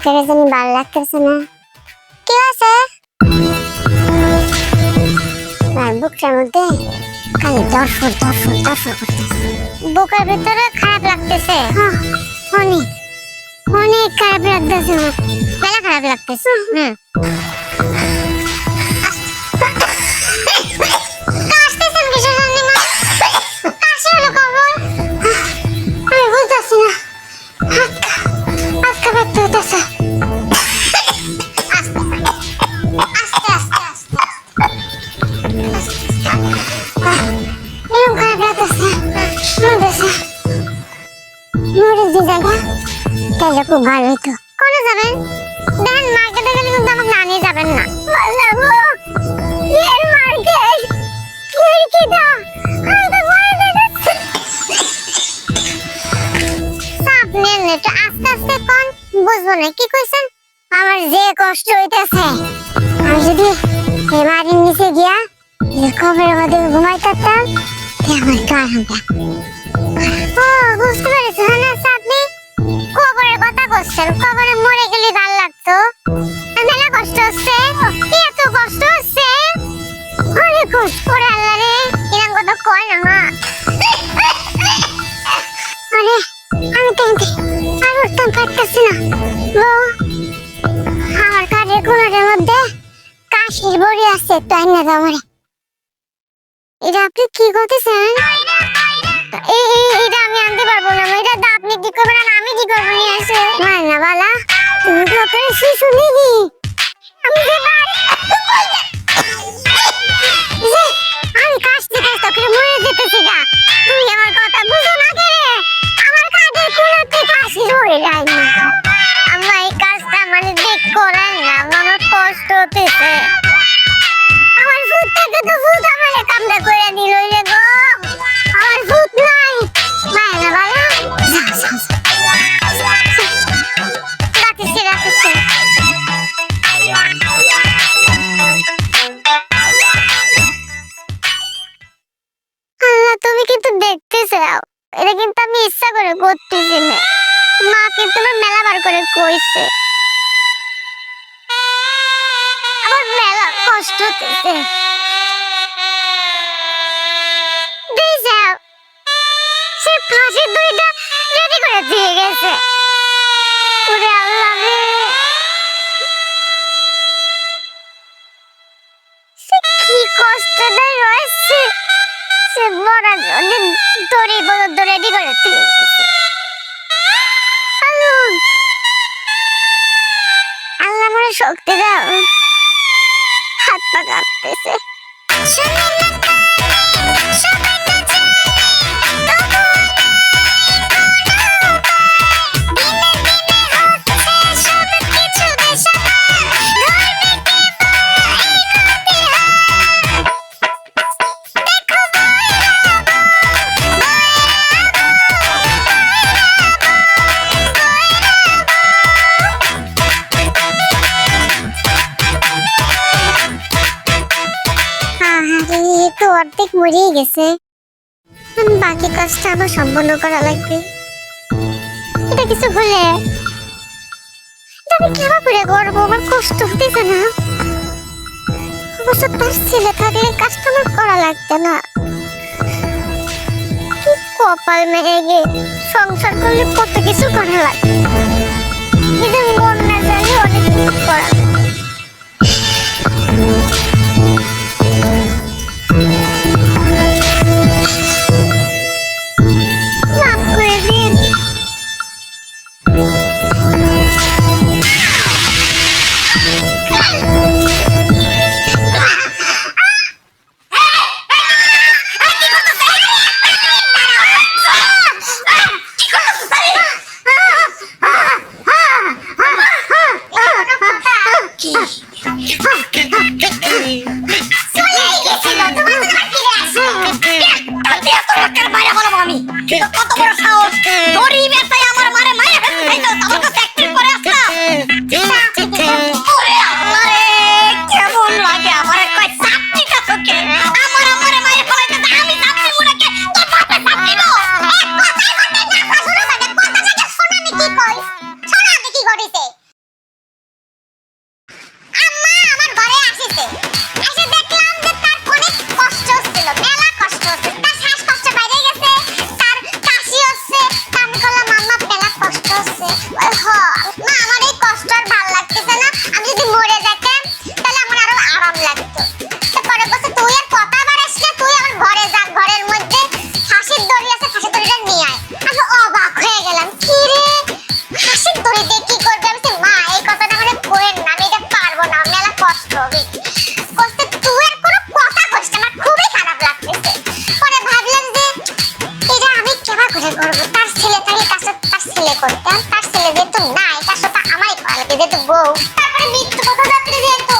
কেটে জানি ভালো লাগতেছে না। কি আছে আর বুকটার মধ্যে খালি দরফর দরফর দরফর করতেছে। বুকের ভিতরে খারাপ লাগতেছে, অনেক অনেক খারাপ লাগতেছে, মেলা খারাপ লাগতেছে। কাশতেছেন কিসের জন্য মা? কাশি হলো কখন? আমি বুঝতেছি না। আজকে ব্যথা হইতেছে। আস্তে আস্তে আস্তে আস্তে এরকম খারাপ লাগতেছে, মরেছে মরে যে জায়গা তাহলে খুব ভালো হইতো। কোনে যাবেন? দেখেন মার্কেটে গেলে কিন্তু আমাকে না নিয়ে যাবেন না। মার্কেট কি দা আপনি একটু আস্তে আস্তে কোন বুঝবো না। কি কইছেন? আমার যে কষ্ট হইতেছে, আমি যদি এই বাড়ির নিচে গিয়া কবরের মধ্যে ঘুমাইতাম আমার তো আরাম লাগতো। ও বুঝতে পেরেছি, আপনি কবরের কথা বলছেন। কবরে মরে গেলে ভালো লাগতো। মেলা কষ্ট হচ্ছে, এত কষ্ট হচ্ছে, অনেক কষ্ট করে। আল্লাহ রে, এরকম কথা কয় না মা। আরে আমি তো আর উঠতাম পারতেছি না। আমার কাঠের কোনার মধ্যে কাশির বড়ি আছে, তাই না আমারে। এটা আপনি কি করতেছেন? এটা আমি আনতে পারবো না। এটা আপনি কি করবেন আর আমি কি করবো? নিয়ে আসে না বালা, তুমি তো করে শিশু নিবি। আমি কাশতে কাশতে করে মরে যেতেছি গা। তুমি আমার কথা বুঝো না কে? আমার কাঁধের কোনাতে কাশি ধরে যায় না। আমার এই কাজটা মানে দেখ করেন না, আমার কষ্ট হতেছে। আমার ভূত থেকে তো ভূত আমার কামড়া করে দিল রে গো। আমার ভূত নাই না বালা। রাখছি রাখছি। আল্লাহ, তুমি কিন্তু দেখতে চাও, এটা কিন্তু আমি ইচ্ছা করে করতেছি না। মা কিন্তু আমার মেলা বার করে কইছে, আমার মেলা কষ্ট হতেছে। সে ফাঁসির দড়িটা রেডি করে দিয়ে গেছে। ওরে আল্লাহ রে, সে কি কষ্টটাই রয়েছে। সে মরার জন্য দড়ি বলদ রেডি করে দিয়ে গেছে। আল্লাহ আমার শক্তি দাও, হাত পা কাঁপতেছে। অর্ধেক মরেই গেছে, বাকি কাজটা আবার সম্পন্ন করা লাগবে। এটা কিছু হলে আমি কেমন করে করবো? আমার কষ্ট হতেছে না। অবশ্য তার ছেলে থাকলে কাজটা আমার করা লাগতো না। কি কপাল মেরে গে, সংসার করলে কত কিছু করা লাগে। কিন্তু মন না জানি অনেক কিছু করা লাগে। করে করবো, তার ছেলে থাকলে কাজটা তার ছেলে করতে, আর তার ছেলে যেহেতু নাই কাজটা আমায় করা লাগে যেহেতু বউ, তারপরে মৃত্যু কথা যাত্রী যেহেতু